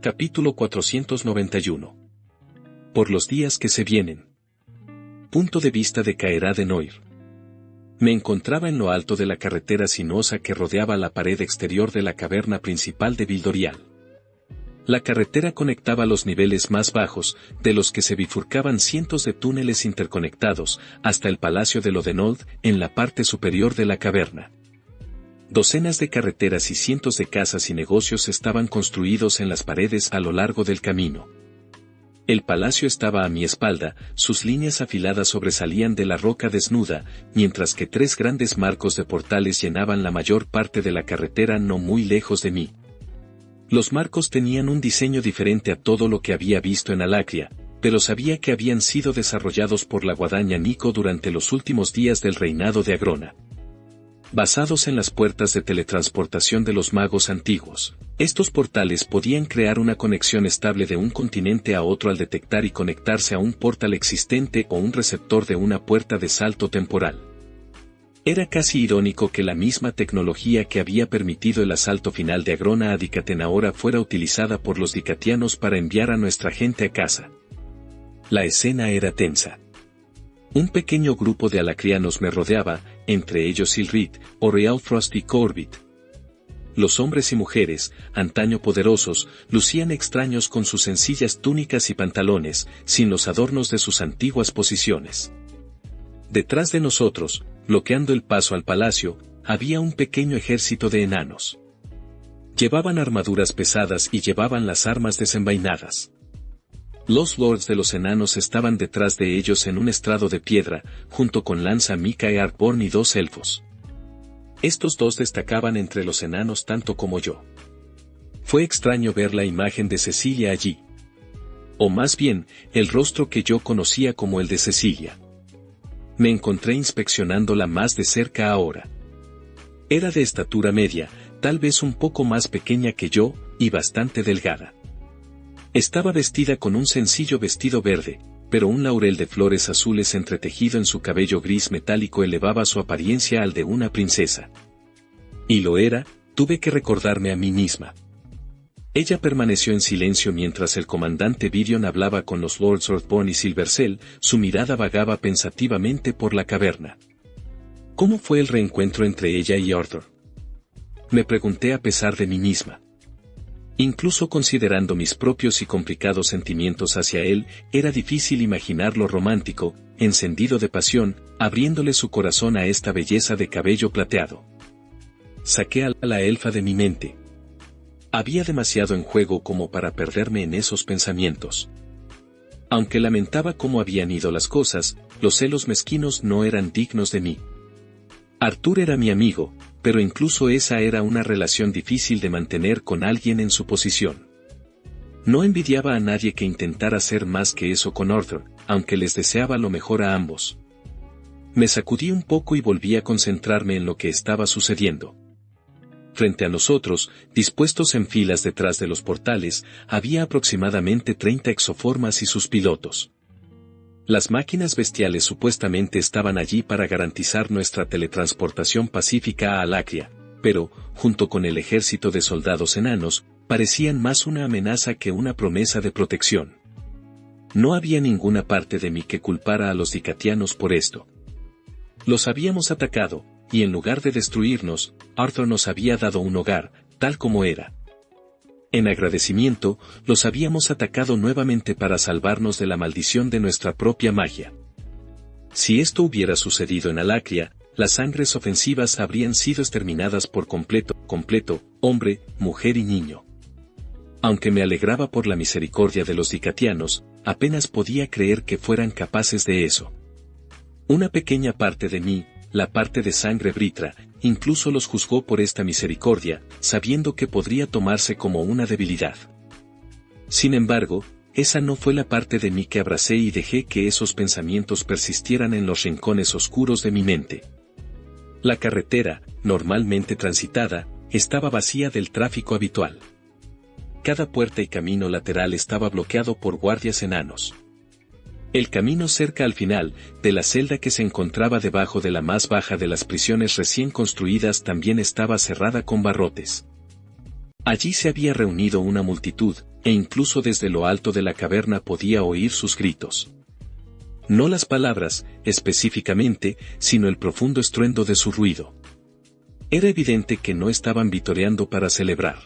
Capítulo 491. Por los días que se vienen. Punto de vista de Caerá de Noir. Me encontraba en lo alto de la carretera sinuosa que rodeaba la pared exterior de la caverna principal de Vildorial. La carretera conectaba los niveles más bajos, de los que se bifurcaban cientos de túneles interconectados, hasta el Palacio de Lodenold, en la parte superior de la caverna. Docenas de carreteras y cientos de casas y negocios estaban construidos en las paredes a lo largo del camino. El palacio estaba a mi espalda, sus líneas afiladas sobresalían de la roca desnuda, mientras que tres grandes marcos de portales llenaban la mayor parte de la carretera no muy lejos de mí. Los marcos tenían un diseño diferente a todo lo que había visto en Alacria, pero sabía que habían sido desarrollados por la guadaña Nico durante los últimos días del reinado de Agrona. Basados en las puertas de teletransportación de los magos antiguos, estos portales podían crear una conexión estable de un continente a otro al detectar y conectarse a un portal existente o un receptor de una puerta de salto temporal. Era casi irónico que la misma tecnología que había permitido el asalto final de Agrona a Dicaten ahora fuera utilizada por los dicatianos para enviar a nuestra gente a casa. La escena era tensa. Un pequeño grupo de alacrianos me rodeaba, entre ellos Silrid, Orealfrost y Corbett. Los hombres y mujeres, antaño poderosos, lucían extraños con sus sencillas túnicas y pantalones, sin los adornos de sus antiguas posiciones. Detrás de nosotros, bloqueando el paso al palacio, había un pequeño ejército de enanos. Llevaban armaduras pesadas y llevaban las armas desenvainadas. Los lords de los enanos estaban detrás de ellos en un estrado de piedra, junto con Lanza Mika y Arborn y dos elfos. Estos dos destacaban entre los enanos tanto como yo. Fue extraño ver la imagen de Cecilia allí. O más bien, el rostro que yo conocía como el de Cecilia. Me encontré inspeccionándola más de cerca ahora. Era de estatura media, tal vez un poco más pequeña que yo, y bastante delgada. Estaba vestida con un sencillo vestido verde, pero un laurel de flores azules entretejido en su cabello gris metálico elevaba su apariencia al de una princesa. Y lo era, tuve que recordarme a mí misma. Ella permaneció en silencio mientras el comandante Virion hablaba con los lords Orthborn y Silvercell, su mirada vagaba pensativamente por la caverna. ¿Cómo fue el reencuentro entre ella y Arthur? Me pregunté a pesar de mí misma. Incluso considerando mis propios y complicados sentimientos hacia él, era difícil imaginarlo romántico, encendido de pasión, abriéndole su corazón a esta belleza de cabello plateado. Saqué a la elfa de mi mente. Había demasiado en juego como para perderme en esos pensamientos. Aunque lamentaba cómo habían ido las cosas, los celos mezquinos no eran dignos de mí. Arthur era mi amigo, pero incluso esa era una relación difícil de mantener con alguien en su posición. No envidiaba a nadie que intentara hacer más que eso con Arthur, aunque les deseaba lo mejor a ambos. Me sacudí un poco y volví a concentrarme en lo que estaba sucediendo. Frente a nosotros, dispuestos en filas detrás de los portales, había aproximadamente 30 exoformas y sus pilotos. Las máquinas bestiales supuestamente estaban allí para garantizar nuestra teletransportación pacífica a Alacria, pero, junto con el ejército de soldados enanos, parecían más una amenaza que una promesa de protección. No había ninguna parte de mí que culpara a los dicatianos por esto. Los habíamos atacado, y en lugar de destruirnos, Arthur nos había dado un hogar, tal como era. En agradecimiento, los habíamos atacado nuevamente para salvarnos de la maldición de nuestra propia magia. Si esto hubiera sucedido en Alacria, las sangres ofensivas habrían sido exterminadas por completo, hombre, mujer y niño. Aunque me alegraba por la misericordia de los dicatianos, apenas podía creer que fueran capaces de eso. Una pequeña parte de mí, la parte de sangre britra, incluso los juzgó por esta misericordia, sabiendo que podría tomarse como una debilidad. Sin embargo, esa no fue la parte de mí que abracé y dejé que esos pensamientos persistieran en los rincones oscuros de mi mente. La carretera, normalmente transitada, estaba vacía del tráfico habitual. Cada puerta y camino lateral estaba bloqueado por guardias enanos. El camino cerca al final, de la celda que se encontraba debajo de la más baja de las prisiones recién construidas también estaba cerrada con barrotes. Allí se había reunido una multitud, e incluso desde lo alto de la caverna podía oír sus gritos. No las palabras, específicamente, sino el profundo estruendo de su ruido. Era evidente que no estaban vitoreando para celebrar.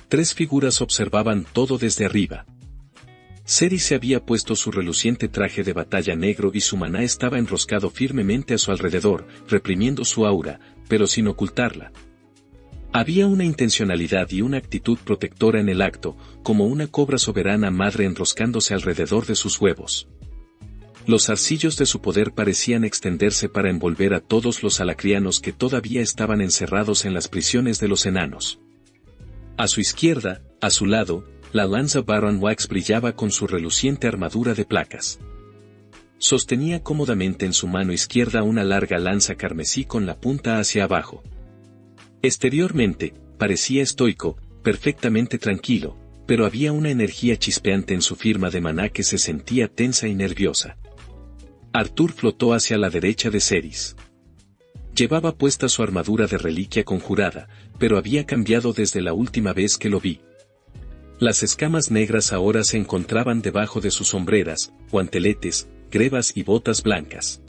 3 figuras observaban todo desde arriba. Ceres se había puesto su reluciente traje de batalla negro y su maná estaba enroscado firmemente a su alrededor, reprimiendo su aura, pero sin ocultarla. Había una intencionalidad y una actitud protectora en el acto, como una cobra soberana madre enroscándose alrededor de sus huevos. Los zarcillos de su poder parecían extenderse para envolver a todos los alacrianos que todavía estaban encerrados en las prisiones de los enanos. A su izquierda, a su lado, la lanza Baron Wax brillaba con su reluciente armadura de placas. Sostenía cómodamente en su mano izquierda una larga lanza carmesí con la punta hacia abajo. Exteriormente, parecía estoico, perfectamente tranquilo, pero había una energía chispeante en su firma de maná que se sentía tensa y nerviosa. Arthur flotó hacia la derecha de Ceres. Llevaba puesta su armadura de reliquia conjurada, pero había cambiado desde la última vez que lo vi. Las escamas negras ahora se encontraban debajo de sus sombreras, guanteletes, grebas y botas blancas.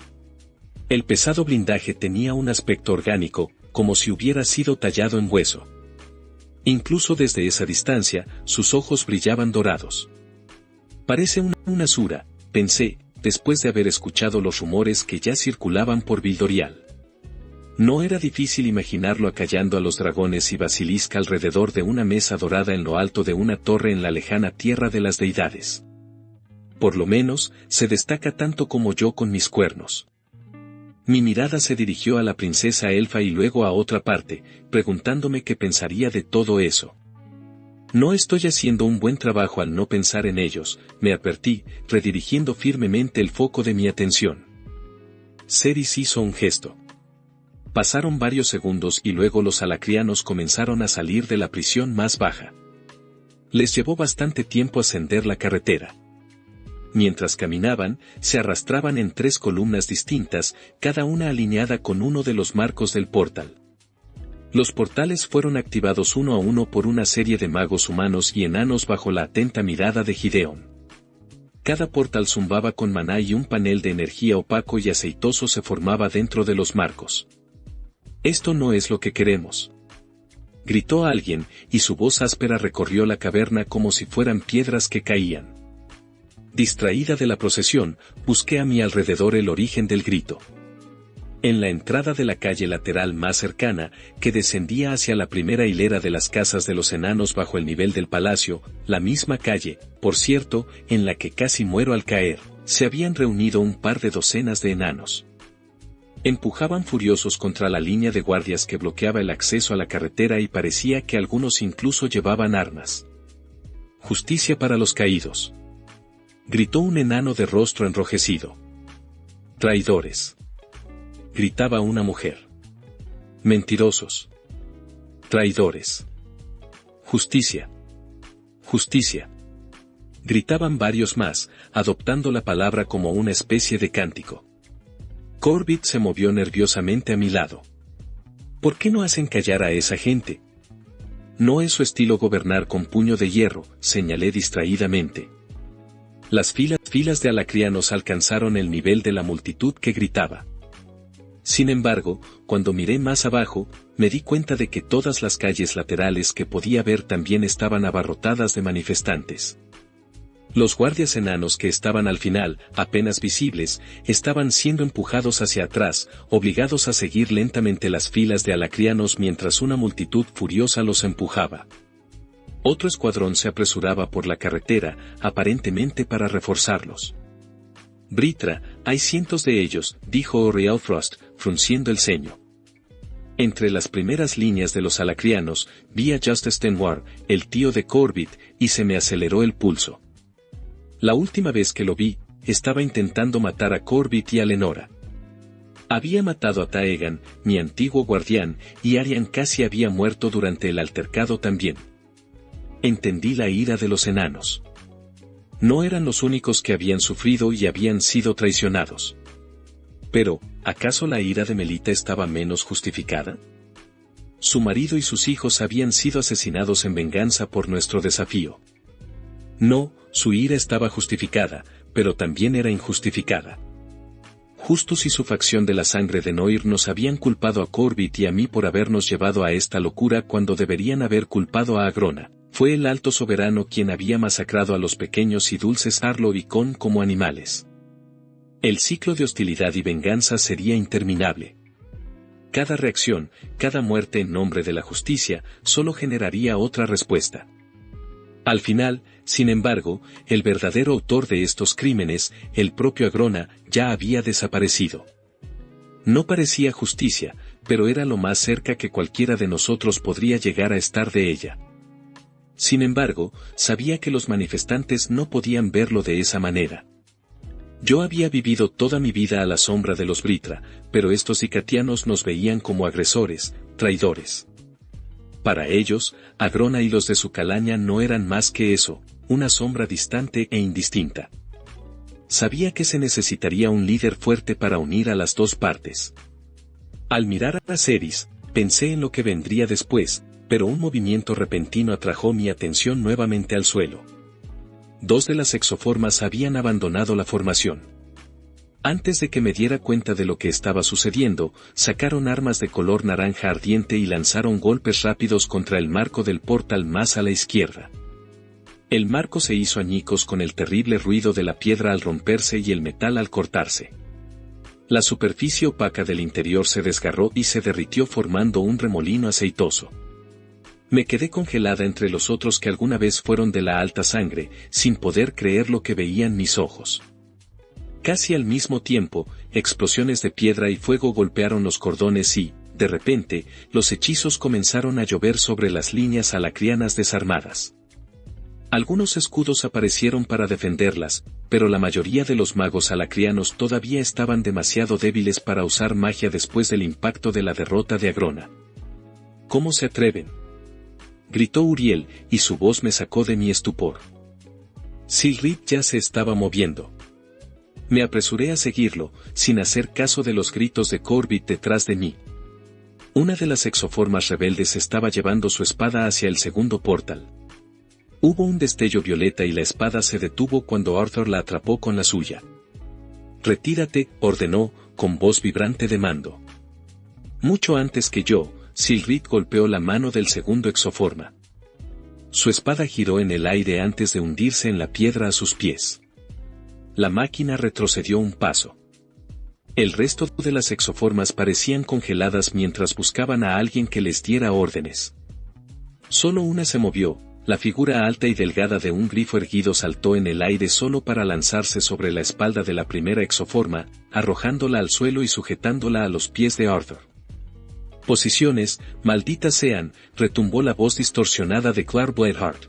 El pesado blindaje tenía un aspecto orgánico, como si hubiera sido tallado en hueso. Incluso desde esa distancia, sus ojos brillaban dorados. Parece una sura, pensé, después de haber escuchado los rumores que ya circulaban por Vildorial. No era difícil imaginarlo acallando a los dragones y basilisca alrededor de una mesa dorada en lo alto de una torre en la lejana tierra de las deidades. Por lo menos, se destaca tanto como yo con mis cuernos. Mi mirada se dirigió a la princesa elfa y luego a otra parte, preguntándome qué pensaría de todo eso. No estoy haciendo un buen trabajo al no pensar en ellos, me advertí, redirigiendo firmemente el foco de mi atención. Ceres hizo un gesto. Pasaron varios segundos y luego los alacrianos comenzaron a salir de la prisión más baja. Les llevó bastante tiempo ascender la carretera. Mientras caminaban, se arrastraban en 3 columnas distintas, cada una alineada con uno de los marcos del portal. Los portales fueron activados uno a uno por una serie de magos humanos y enanos bajo la atenta mirada de Gideon. Cada portal zumbaba con maná y un panel de energía opaco y aceitoso se formaba dentro de los marcos. «Esto no es lo que queremos», gritó alguien, y su voz áspera recorrió la caverna como si fueran piedras que caían. Distraída de la procesión, busqué a mi alrededor el origen del grito. En la entrada de la calle lateral más cercana, que descendía hacia la primera hilera de las casas de los enanos bajo el nivel del palacio, la misma calle, por cierto, en la que casi muero al caer, se habían reunido un par de docenas de enanos. Empujaban furiosos contra la línea de guardias que bloqueaba el acceso a la carretera y parecía que algunos incluso llevaban armas. «Justicia para los caídos», gritó un enano de rostro enrojecido. «Traidores», gritaba una mujer. «Mentirosos. Traidores. Justicia. Justicia», gritaban varios más, adoptando la palabra como una especie de cántico. Corbett se movió nerviosamente a mi lado. «¿Por qué no hacen callar a esa gente? No es su estilo gobernar con puño de hierro», señalé distraídamente. Las filas de alacrianos alcanzaron el nivel de la multitud que gritaba. Sin embargo, cuando miré más abajo, me di cuenta de que todas las calles laterales que podía ver también estaban abarrotadas de manifestantes. Los guardias enanos que estaban al final, apenas visibles, estaban siendo empujados hacia atrás, obligados a seguir lentamente las filas de alacrianos mientras una multitud furiosa los empujaba. Otro escuadrón se apresuraba por la carretera, aparentemente para reforzarlos. «Britra, hay cientos de ellos», dijo Oriel Frost, frunciendo el ceño. Entre las primeras líneas de los alacrianos, vi a Justice Tenoir, el tío de Corbett, y se me aceleró el pulso. La última vez que lo vi, estaba intentando matar a Corbett y a Lenora. Había matado a Taegan, mi antiguo guardián, y Arian casi había muerto durante el altercado también. Entendí la ira de los enanos. No eran los únicos que habían sufrido y habían sido traicionados. Pero, ¿acaso la ira de Melita estaba menos justificada? Su marido y sus hijos habían sido asesinados en venganza por nuestro desafío. No, su ira estaba justificada, pero también era injustificada. Justus y su facción de la sangre de Noir nos habían culpado a Corbett y a mí por habernos llevado a esta locura cuando deberían haber culpado a Agrona. Fue el Alto Soberano quien había masacrado a los pequeños y dulces Arlo y Con como animales. El ciclo de hostilidad y venganza sería interminable. Cada reacción, cada muerte en nombre de la justicia, solo generaría otra respuesta. Al final, sin embargo, el verdadero autor de estos crímenes, el propio Agrona, ya había desaparecido. No parecía justicia, pero era lo más cerca que cualquiera de nosotros podría llegar a estar de ella. Sin embargo, sabía que los manifestantes no podían verlo de esa manera. Yo había vivido toda mi vida a la sombra de los Britra, pero estos Icatianos nos veían como agresores, traidores. Para ellos, Agrona y los de su calaña no eran más que eso, una sombra distante e indistinta. Sabía que se necesitaría un líder fuerte para unir a las dos partes. Al mirar a Viserys, pensé en lo que vendría después, pero un movimiento repentino atrajo mi atención nuevamente al suelo. 2 de las exoformas habían abandonado la formación. Antes de que me diera cuenta de lo que estaba sucediendo, sacaron armas de color naranja ardiente y lanzaron golpes rápidos contra el marco del portal más a la izquierda. El marco se hizo añicos con el terrible ruido de la piedra al romperse y el metal al cortarse. La superficie opaca del interior se desgarró y se derritió formando un remolino aceitoso. Me quedé congelada entre los otros que alguna vez fueron de la alta sangre, sin poder creer lo que veían mis ojos. Casi al mismo tiempo, explosiones de piedra y fuego golpearon los cordones y, de repente, los hechizos comenzaron a llover sobre las líneas alacrianas desarmadas. Algunos escudos aparecieron para defenderlas, pero la mayoría de los magos alacrianos todavía estaban demasiado débiles para usar magia después del impacto de la derrota de Agrona. ¿Cómo se atreven?, gritó Uriel, y su voz me sacó de mi estupor. Silrid ya se estaba moviendo. Me apresuré a seguirlo, sin hacer caso de los gritos de Corbett detrás de mí. Una de las exoformas rebeldes estaba llevando su espada hacia el segundo portal. Hubo un destello violeta y la espada se detuvo cuando Arthur la atrapó con la suya. «Retírate», ordenó, con voz vibrante de mando. Mucho antes que yo, Silrid golpeó la mano del segundo exoforma. Su espada giró en el aire antes de hundirse en la piedra a sus pies. La máquina retrocedió un paso. El resto de las exoformas parecían congeladas mientras buscaban a alguien que les diera órdenes. Solo una se movió, la figura alta y delgada de un grifo erguido saltó en el aire solo para lanzarse sobre la espalda de la primera exoforma, arrojándola al suelo y sujetándola a los pies de Arthur. «Posiciones, malditas sean», retumbó la voz distorsionada de Clark Bladeheart.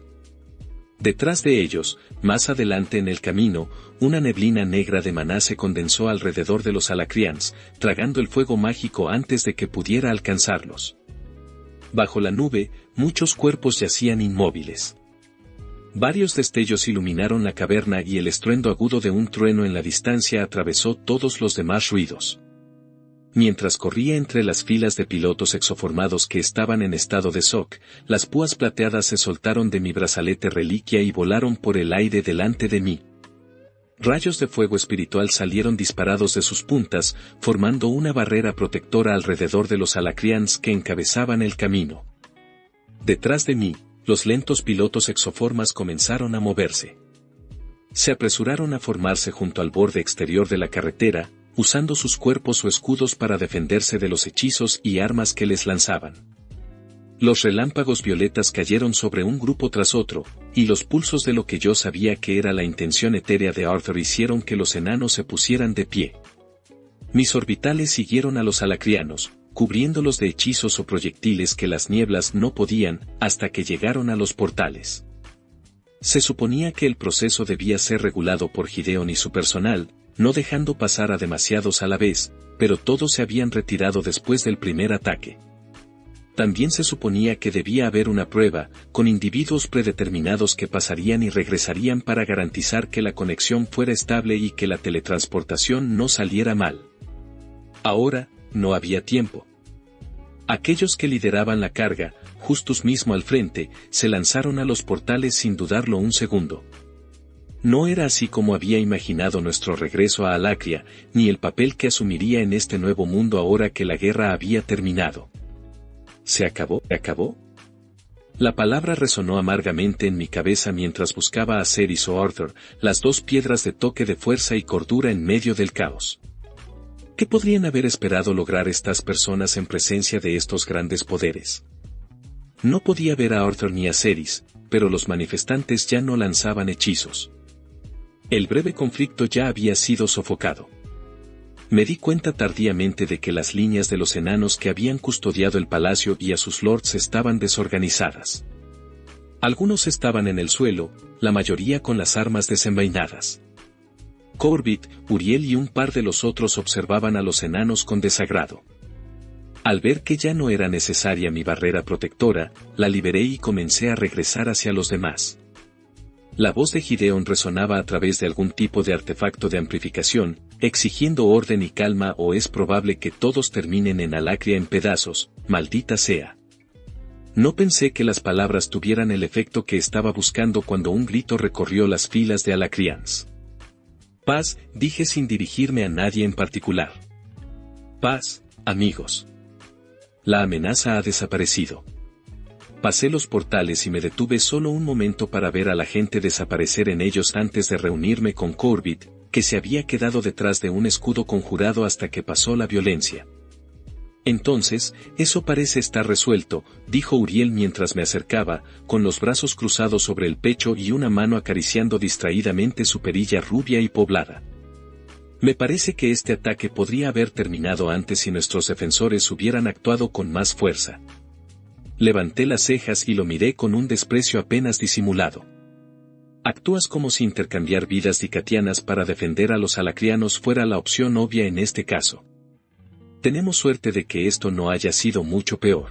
Detrás de ellos, más adelante en el camino, una neblina negra de maná se condensó alrededor de los Alacrians, tragando el fuego mágico antes de que pudiera alcanzarlos. Bajo la nube, muchos cuerpos yacían inmóviles. Varios destellos iluminaron la caverna y el estruendo agudo de un trueno en la distancia atravesó todos los demás ruidos. Mientras corría entre las filas de pilotos exoformados que estaban en estado de shock, las púas plateadas se soltaron de mi brazalete reliquia y volaron por el aire delante de mí. Rayos de fuego espiritual salieron disparados de sus puntas, formando una barrera protectora alrededor de los Alacrians que encabezaban el camino. Detrás de mí, los lentos pilotos exoformas comenzaron a moverse. Se apresuraron a formarse junto al borde exterior de la carretera, usando sus cuerpos o escudos para defenderse de los hechizos y armas que les lanzaban. Los relámpagos violetas cayeron sobre un grupo tras otro, y los pulsos de lo que yo sabía que era la intención etérea de Arthur hicieron que los enanos se pusieran de pie. Mis orbitales siguieron a los alacrianos, cubriéndolos de hechizos o proyectiles que las nieblas no podían, hasta que llegaron a los portales. Se suponía que el proceso debía ser regulado por Gideon y su personal, no dejando pasar a demasiados a la vez, pero todos se habían retirado después del primer ataque. También se suponía que debía haber una prueba, con individuos predeterminados que pasarían y regresarían para garantizar que la conexión fuera estable y que la teletransportación no saliera mal. Ahora, no había tiempo. Aquellos que lideraban la carga, justos mismo al frente, se lanzaron a los portales sin dudarlo un segundo. No era así como había imaginado nuestro regreso a Alacria, ni el papel que asumiría en este nuevo mundo ahora que la guerra había terminado. ¿Se acabó? ¿Se acabó? La palabra resonó amargamente en mi cabeza mientras buscaba a Ceres o Arthur, las dos piedras de toque de fuerza y cordura en medio del caos. ¿Qué podrían haber esperado lograr estas personas en presencia de estos grandes poderes? No podía ver a Arthur ni a Ceres, pero los manifestantes ya no lanzaban hechizos. El breve conflicto ya había sido sofocado. Me di cuenta tardíamente de que las líneas de los enanos que habían custodiado el palacio y a sus lords estaban desorganizadas. Algunos estaban en el suelo, la mayoría con las armas desenvainadas. Corbett, Uriel y un par de los otros observaban a los enanos con desagrado. Al ver que ya no era necesaria mi barrera protectora, la liberé y comencé a regresar hacia los demás. La voz de Gideon resonaba a través de algún tipo de artefacto de amplificación, exigiendo orden y calma o es probable que todos terminen en Alacria en pedazos, maldita sea. No pensé que las palabras tuvieran el efecto que estaba buscando cuando un grito recorrió las filas de Alacrians. Paz, dije sin dirigirme a nadie en particular. Paz, amigos. La amenaza ha desaparecido. Pasé los portales y me detuve solo un momento para ver a la gente desaparecer en ellos antes de reunirme con Corbett, que se había quedado detrás de un escudo conjurado hasta que pasó la violencia. Entonces, eso parece estar resuelto, dijo Uriel mientras me acercaba, con los brazos cruzados sobre el pecho y una mano acariciando distraídamente su perilla rubia y poblada. Me parece que este ataque podría haber terminado antes si nuestros defensores hubieran actuado con más fuerza. Levanté las cejas y lo miré con un desprecio apenas disimulado. Actúas como si intercambiar vidas dicatianas para defender a los alacrianos fuera la opción obvia en este caso. Tenemos suerte de que esto no haya sido mucho peor.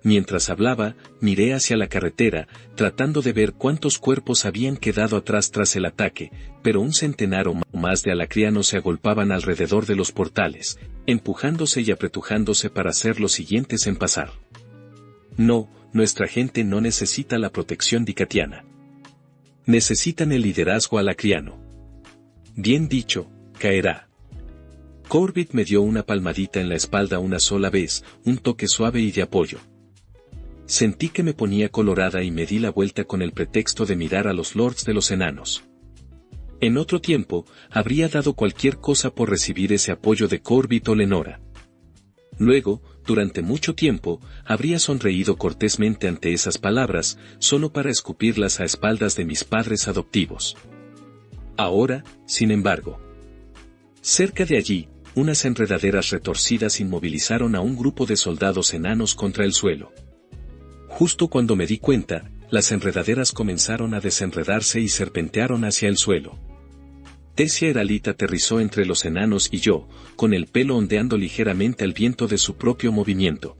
Mientras hablaba, miré hacia la carretera, tratando de ver cuántos cuerpos habían quedado atrás tras el ataque, pero un centenar o más de alacrianos se agolpaban alrededor de los portales, empujándose y apretujándose para ser los siguientes en pasar. No, nuestra gente no necesita la protección dicatiana. Necesitan el liderazgo alacriano. Bien dicho, caerá. Corbett me dio una palmadita en la espalda una sola vez, un toque suave y de apoyo. Sentí que me ponía colorada y me di la vuelta con el pretexto de mirar a los lords de los enanos. En otro tiempo, habría dado cualquier cosa por recibir ese apoyo de Corbett o Lenora. Luego, durante mucho tiempo, habría sonreído cortésmente ante esas palabras, solo para escupirlas a espaldas de mis padres adoptivos. Ahora, sin embargo, cerca de allí, unas enredaderas retorcidas inmovilizaron a un grupo de soldados enanos contra el suelo. Justo cuando me di cuenta, las enredaderas comenzaron a desenredarse y serpentearon hacia el suelo. Tessia Eralita aterrizó entre los enanos y yo, con el pelo ondeando ligeramente al viento de su propio movimiento.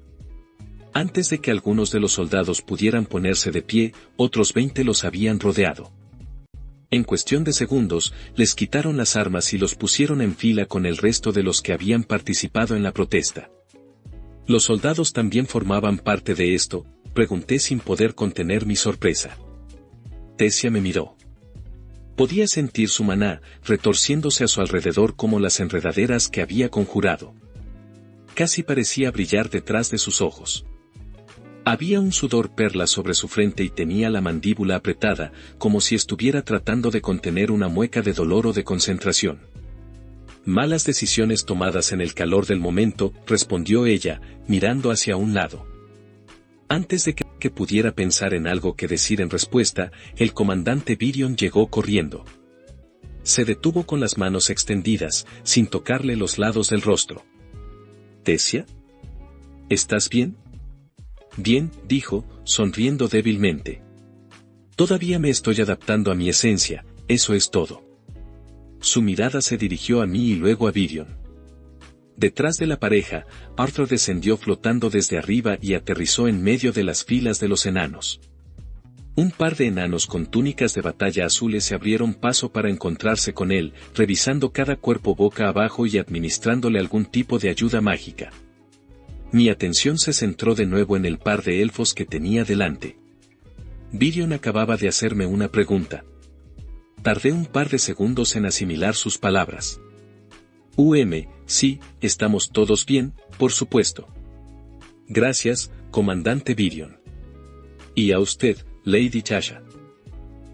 Antes de que algunos de los soldados pudieran ponerse de pie, otros 20 los habían rodeado. En cuestión de segundos, les quitaron las armas y los pusieron en fila con el resto de los que habían participado en la protesta. ¿Los soldados también formaban parte de esto?, pregunté sin poder contener mi sorpresa. Tessia me miró. Podía sentir su maná, retorciéndose a su alrededor como las enredaderas que había conjurado. Casi parecía brillar detrás de sus ojos. Había un sudor perla sobre su frente y tenía la mandíbula apretada, como si estuviera tratando de contener una mueca de dolor o de concentración. Malas decisiones tomadas en el calor del momento, respondió ella, mirando hacia un lado. Antes de que pudiera pensar en algo que decir en respuesta, el comandante Virion llegó corriendo. Se detuvo con las manos extendidas, sin tocarle los lados del rostro. ¿Tessia? ¿Estás bien? Bien, dijo, sonriendo débilmente. Todavía me estoy adaptando a mi esencia, eso es todo. Su mirada se dirigió a mí y luego a Virion. Detrás de la pareja, Arthur descendió flotando desde arriba y aterrizó en medio de las filas de los enanos. Un par de enanos con túnicas de batalla azules se abrieron paso para encontrarse con él, revisando cada cuerpo boca abajo y administrándole algún tipo de ayuda mágica. Mi atención se centró de nuevo en el par de elfos que tenía delante. Virion acababa de hacerme una pregunta. Tardé un par de segundos en asimilar sus palabras. Sí, estamos todos bien, por supuesto. Gracias, comandante Virion. Y a usted, Lady Tasha.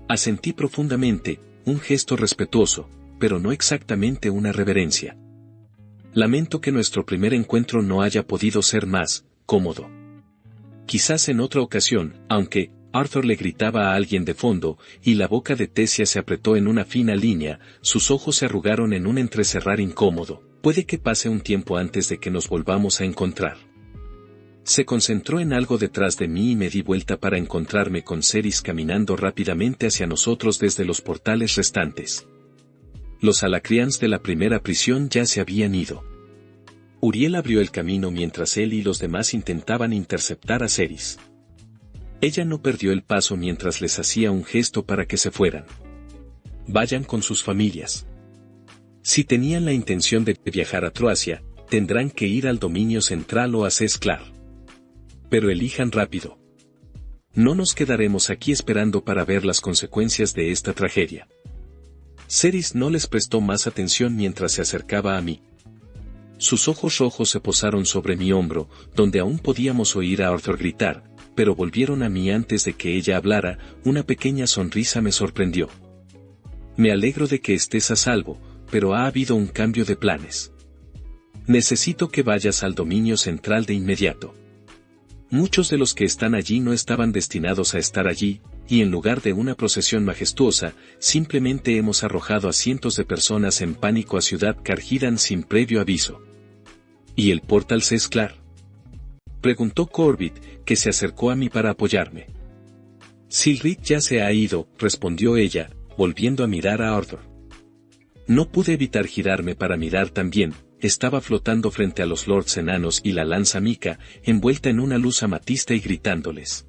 Asentí profundamente, un gesto respetuoso, pero no exactamente una reverencia. Lamento que nuestro primer encuentro no haya podido ser más cómodo. Quizás en otra ocasión, aunque Arthur le gritaba a alguien de fondo, y la boca de Tessia se apretó en una fina línea, sus ojos se arrugaron en un entrecerrar incómodo. Puede que pase un tiempo antes de que nos volvamos a encontrar. Se concentró en algo detrás de mí y me di vuelta para encontrarme con Cerys caminando rápidamente hacia nosotros desde los portales restantes. Los Alacrians de la primera prisión ya se habían ido. Uriel abrió el camino mientras él y los demás intentaban interceptar a Cerys. Ella no perdió el paso mientras les hacía un gesto para que se fueran. Vayan con sus familias. Si tenían la intención de viajar a Troacia, tendrán que ir al dominio central o a Sesklar. Pero elijan rápido. No nos quedaremos aquí esperando para ver las consecuencias de esta tragedia. Cerys no les prestó más atención mientras se acercaba a mí. Sus ojos rojos se posaron sobre mi hombro, donde aún podíamos oír a Arthur gritar, pero volvieron a mí antes de que ella hablara. Una pequeña sonrisa me sorprendió. Me alegro de que estés a salvo, pero ha habido un cambio de planes. Necesito que vayas al dominio central de inmediato. Muchos de los que están allí no estaban destinados a estar allí, y en lugar de una procesión majestuosa, simplemente hemos arrojado a cientos de personas en pánico a Ciudad Carhidan sin previo aviso. ¿Y el portal Sesklar?, preguntó Corbett, que se acercó a mí para apoyarme. Silrit ya se ha ido, respondió ella, volviendo a mirar a Arthur. No pude evitar girarme para mirar también. Estaba flotando frente a los lords enanos y la lanza Mika, envuelta en una luz amatista y gritándoles.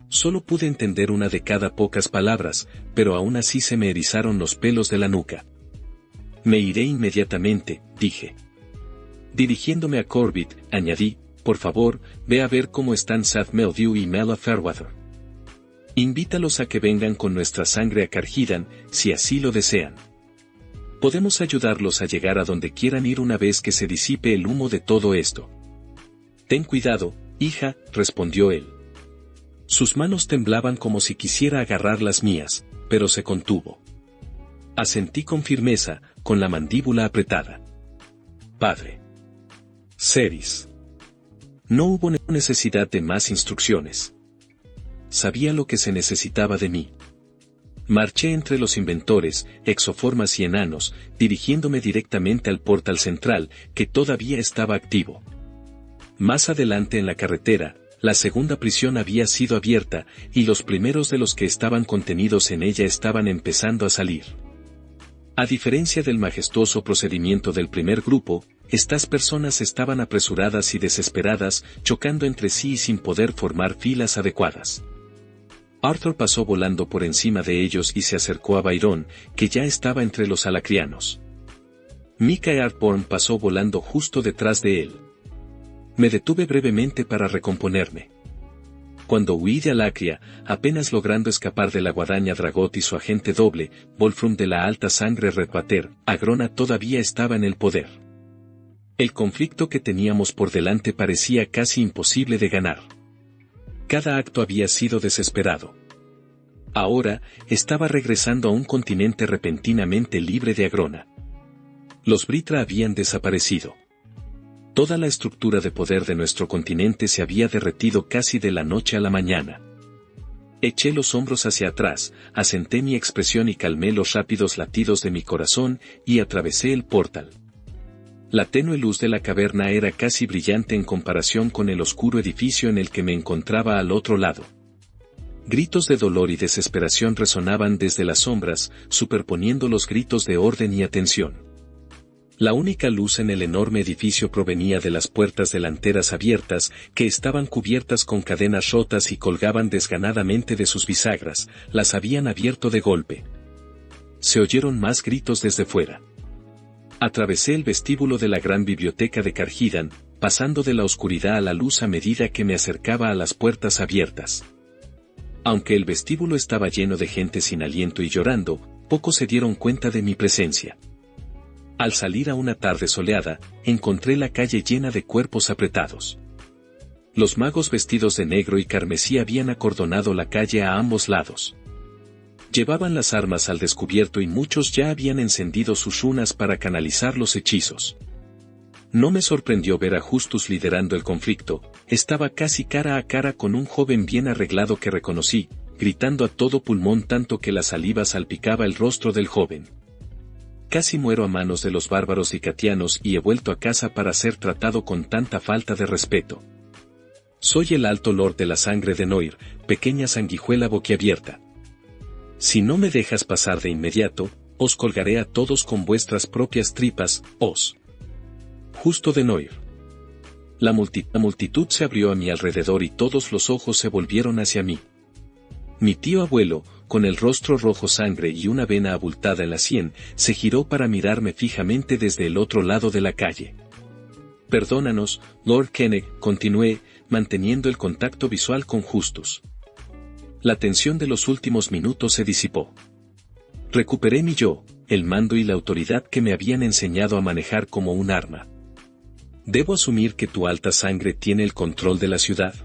Solo pude entender una de cada pocas palabras, pero aún así se me erizaron los pelos de la nuca. Me iré inmediatamente, dije. Dirigiéndome a Corbett, añadí, por favor, ve a ver cómo están Sad Meldew y Mela Fairweather. Invítalos a que vengan con nuestra sangre a Carhidan, si así lo desean. Podemos ayudarlos a llegar a donde quieran ir una vez que se disipe el humo de todo esto. Ten cuidado, hija, respondió él. Sus manos temblaban como si quisiera agarrar las mías, pero se contuvo. Asentí con firmeza, con la mandíbula apretada. Padre. Cerys. No hubo necesidad de más instrucciones. Sabía lo que se necesitaba de mí. Marché entre los inventores, exoformas y enanos, dirigiéndome directamente al portal central, que todavía estaba activo. Más adelante en la carretera, la segunda prisión había sido abierta, y los primeros de los que estaban contenidos en ella estaban empezando a salir. A diferencia del majestuoso procedimiento del primer grupo, estas personas estaban apresuradas y desesperadas, chocando entre sí y sin poder formar filas adecuadas. Arthur pasó volando por encima de ellos y se acercó a Byron, que ya estaba entre los alacrianos. Mika Earthborn pasó volando justo detrás de él. Me detuve brevemente para recomponerme. Cuando huí de Alacria, apenas logrando escapar de la guadaña Dragot y su agente doble, Wolfram de la alta sangre Redwater, Agrona todavía estaba en el poder. El conflicto que teníamos por delante parecía casi imposible de ganar. Cada acto había sido desesperado. Ahora, estaba regresando a un continente repentinamente libre de Agrona. Los Britra habían desaparecido. Toda la estructura de poder de nuestro continente se había derretido casi de la noche a la mañana. Eché los hombros hacia atrás, asenté mi expresión y calmé los rápidos latidos de mi corazón, y atravesé el portal. La tenue luz de la caverna era casi brillante en comparación con el oscuro edificio en el que me encontraba al otro lado. Gritos de dolor y desesperación resonaban desde las sombras, superponiendo los gritos de orden y atención. La única luz en el enorme edificio provenía de las puertas delanteras abiertas, que estaban cubiertas con cadenas rotas y colgaban desganadamente de sus bisagras. Las habían abierto de golpe. Se oyeron más gritos desde fuera. Atravesé el vestíbulo de la gran biblioteca de Carhidan, pasando de la oscuridad a la luz a medida que me acercaba a las puertas abiertas. Aunque el vestíbulo estaba lleno de gente sin aliento y llorando, pocos se dieron cuenta de mi presencia. Al salir a una tarde soleada, encontré la calle llena de cuerpos apretados. Los magos vestidos de negro y carmesí habían acordonado la calle a ambos lados. Llevaban las armas al descubierto y muchos ya habían encendido sus runas para canalizar los hechizos. No me sorprendió ver a Justus liderando el conflicto, estaba casi cara a cara con un joven bien arreglado que reconocí, gritando a todo pulmón tanto que la saliva salpicaba el rostro del joven. Casi muero a manos de los bárbaros dicatianos y he vuelto a casa para ser tratado con tanta falta de respeto. Soy el alto lord de la sangre de Noir, pequeña sanguijuela boquiabierta. Si no me dejas pasar de inmediato, os colgaré a todos con vuestras propias tripas, os. Justo de Noir. La multitud se abrió a mi alrededor y todos los ojos se volvieron hacia mí. Mi tío abuelo, con el rostro rojo sangre y una vena abultada en la sien, se giró para mirarme fijamente desde el otro lado de la calle. Perdónanos, Lord Kenneth, continué, manteniendo el contacto visual con Justus. La tensión de los últimos minutos se disipó. Recuperé mi yo, el mando y la autoridad que me habían enseñado a manejar como un arma. ¿Debo asumir que tu alta sangre tiene el control de la ciudad?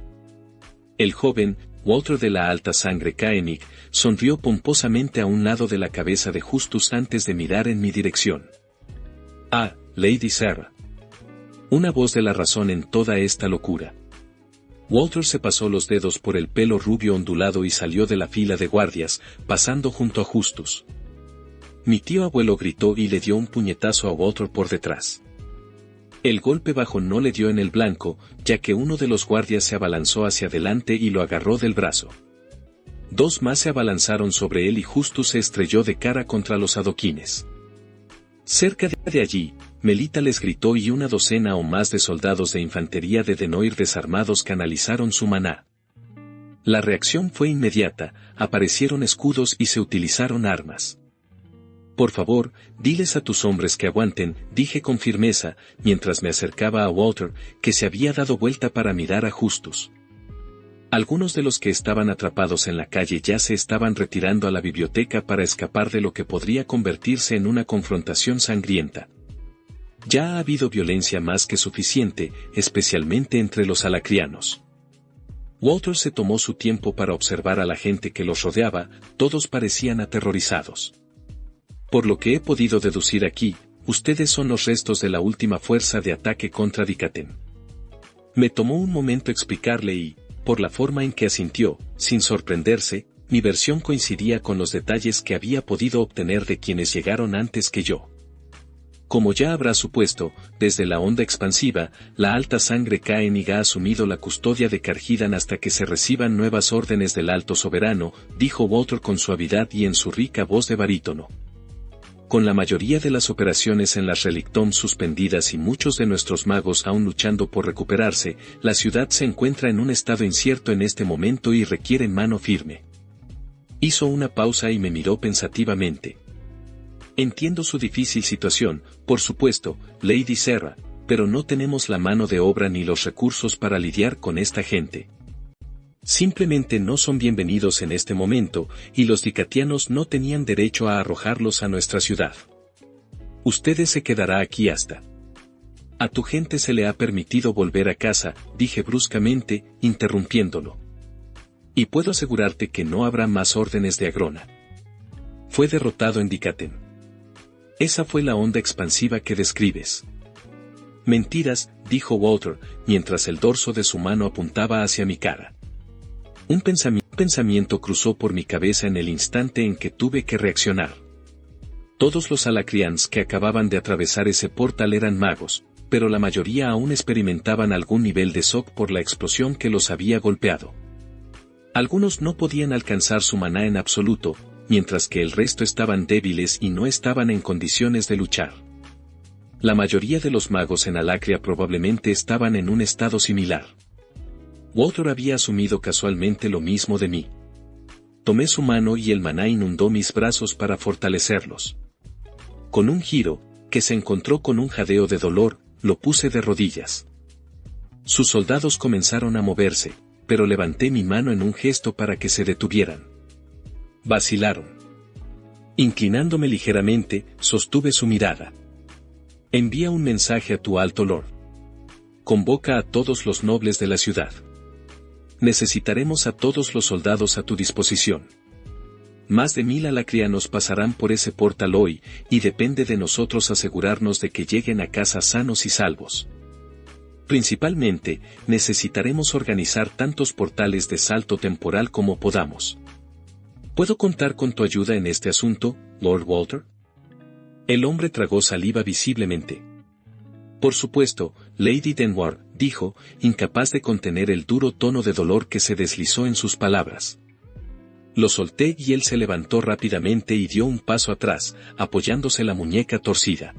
El joven, Walter de la alta sangre Caenig, sonrió pomposamente a un lado de la cabeza de Justus antes de mirar en mi dirección. Ah, Lady Sarah. Una voz de la razón en toda esta locura. Walter se pasó los dedos por el pelo rubio ondulado y salió de la fila de guardias, pasando junto a Justus. Mi tío abuelo gritó y le dio un puñetazo a Walter por detrás. El golpe bajo no le dio en el blanco, ya que uno de los guardias se abalanzó hacia adelante y lo agarró del brazo. Dos más se abalanzaron sobre él y Justus se estrelló de cara contra los adoquines. Cerca de allí, Melita les gritó y una docena o más de soldados de infantería de Denoir desarmados canalizaron su maná. La reacción fue inmediata, aparecieron escudos y se utilizaron armas. Por favor, diles a tus hombres que aguanten, dije con firmeza, mientras me acercaba a Walter, que se había dado vuelta para mirar a Justus. Algunos de los que estaban atrapados en la calle ya se estaban retirando a la biblioteca para escapar de lo que podría convertirse en una confrontación sangrienta. Ya ha habido violencia más que suficiente, especialmente entre los alacrianos. Walter se tomó su tiempo para observar a la gente que los rodeaba, todos parecían aterrorizados. Por lo que he podido deducir aquí, ustedes son los restos de la última fuerza de ataque contra Dicaten. Me tomó un momento explicarle y, por la forma en que asintió, sin sorprenderse, mi versión coincidía con los detalles que había podido obtener de quienes llegaron antes que yo. Como ya habrá supuesto, desde la onda expansiva, la alta sangre Caenig ha asumido la custodia de Carhidan hasta que se reciban nuevas órdenes del alto soberano, dijo Walter con suavidad y en su rica voz de barítono. Con la mayoría de las operaciones en las Relictom suspendidas y muchos de nuestros magos aún luchando por recuperarse, la ciudad se encuentra en un estado incierto en este momento y requiere mano firme. Hizo una pausa y me miró pensativamente. Entiendo su difícil situación, por supuesto, Lady Sarah, pero no tenemos la mano de obra ni los recursos para lidiar con esta gente. Simplemente no son bienvenidos en este momento, y los dicatianos no tenían derecho a arrojarlos a nuestra ciudad. Ustedes se quedará aquí hasta. A tu gente se le ha permitido volver a casa, dije bruscamente, interrumpiéndolo. Y puedo asegurarte que no habrá más órdenes de Agrona. Fue derrotado en Dicaten. Esa fue la onda expansiva que describes. Mentiras, dijo Walter, mientras el dorso de su mano apuntaba hacia mi cara. Un pensamiento cruzó por mi cabeza en el instante en que tuve que reaccionar. Todos los alacrians que acababan de atravesar ese portal eran magos, pero la mayoría aún experimentaban algún nivel de shock por la explosión que los había golpeado. Algunos no podían alcanzar su maná en absoluto, mientras que el resto estaban débiles y no estaban en condiciones de luchar. La mayoría de los magos en Alacria probablemente estaban en un estado similar. Walter había asumido casualmente lo mismo de mí. Tomé su mano y el maná inundó mis brazos para fortalecerlos. Con un giro, que se encontró con un jadeo de dolor, lo puse de rodillas. Sus soldados comenzaron a moverse, pero levanté mi mano en un gesto para que se detuvieran. Vacilaron. Inclinándome ligeramente, sostuve su mirada. Envía un mensaje a tu alto lord. Convoca a todos los nobles de la ciudad. Necesitaremos a todos los soldados a tu disposición. Más de 1000 alacrianos pasarán por ese portal hoy, y depende de nosotros asegurarnos de que lleguen a casa sanos y salvos. Principalmente, necesitaremos organizar tantos portales de salto temporal como podamos. ¿Puedo contar con tu ayuda en este asunto, Lord Walter? El hombre tragó saliva visiblemente. Por supuesto, Lady Denwar, dijo, incapaz de contener el duro tono de dolor que se deslizó en sus palabras. Lo solté y él se levantó rápidamente y dio un paso atrás, apoyándose la muñeca torcida.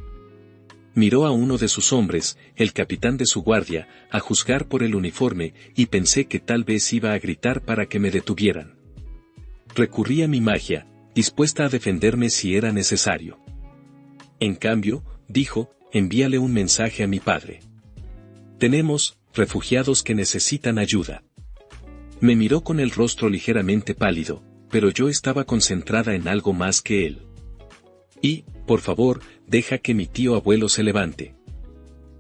Miró a uno de sus hombres, el capitán de su guardia, a juzgar por el uniforme, y pensé que tal vez iba a gritar para que me detuvieran. Recurrí a mi magia, dispuesta a defenderme si era necesario. En cambio, dijo, envíale un mensaje a mi padre. Tenemos refugiados que necesitan ayuda. Me miró con el rostro ligeramente pálido, pero yo estaba concentrada en algo más que él. Y, por favor, deja que mi tío abuelo se levante.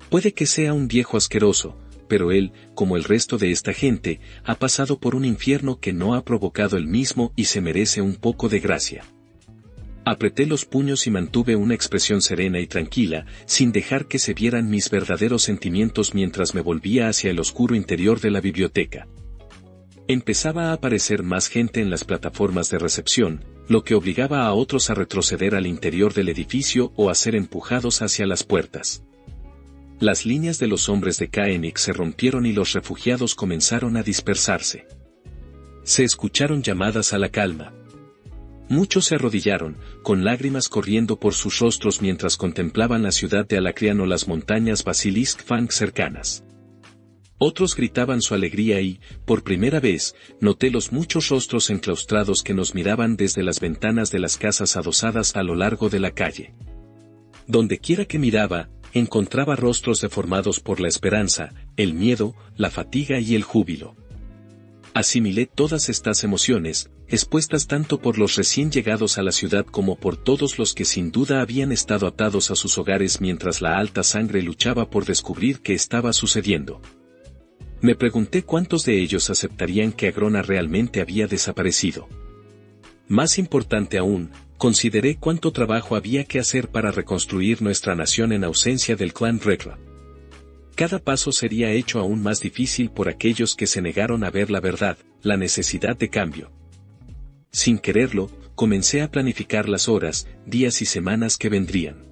Puede que sea un viejo asqueroso, pero él, como el resto de esta gente, ha pasado por un infierno que no ha provocado él mismo y se merece un poco de gracia. Apreté los puños y mantuve una expresión serena y tranquila, sin dejar que se vieran mis verdaderos sentimientos mientras me volvía hacia el oscuro interior de la biblioteca. Empezaba a aparecer más gente en las plataformas de recepción, lo que obligaba a otros a retroceder al interior del edificio o a ser empujados hacia las puertas. Las líneas de los hombres de Caenix se rompieron y los refugiados comenzaron a dispersarse. Se escucharon llamadas a la calma. Muchos se arrodillaron, con lágrimas corriendo por sus rostros mientras contemplaban la ciudad de Alacrian o las montañas Basilisk Fang cercanas. Otros gritaban su alegría y, por primera vez, noté los muchos rostros enclaustrados que nos miraban desde las ventanas de las casas adosadas a lo largo de la calle. Donde quiera que miraba, encontraba rostros deformados por la esperanza, el miedo, la fatiga y el júbilo. Asimilé todas estas emociones, expuestas tanto por los recién llegados a la ciudad como por todos los que sin duda habían estado atados a sus hogares mientras la alta sangre luchaba por descubrir qué estaba sucediendo. Me pregunté cuántos de ellos aceptarían que Agrona realmente había desaparecido. Más importante aún, consideré cuánto trabajo había que hacer para reconstruir nuestra nación en ausencia del clan Regla. Cada paso sería hecho aún más difícil por aquellos que se negaron a ver la verdad, la necesidad de cambio. Sin quererlo, comencé a planificar las horas, días y semanas que vendrían.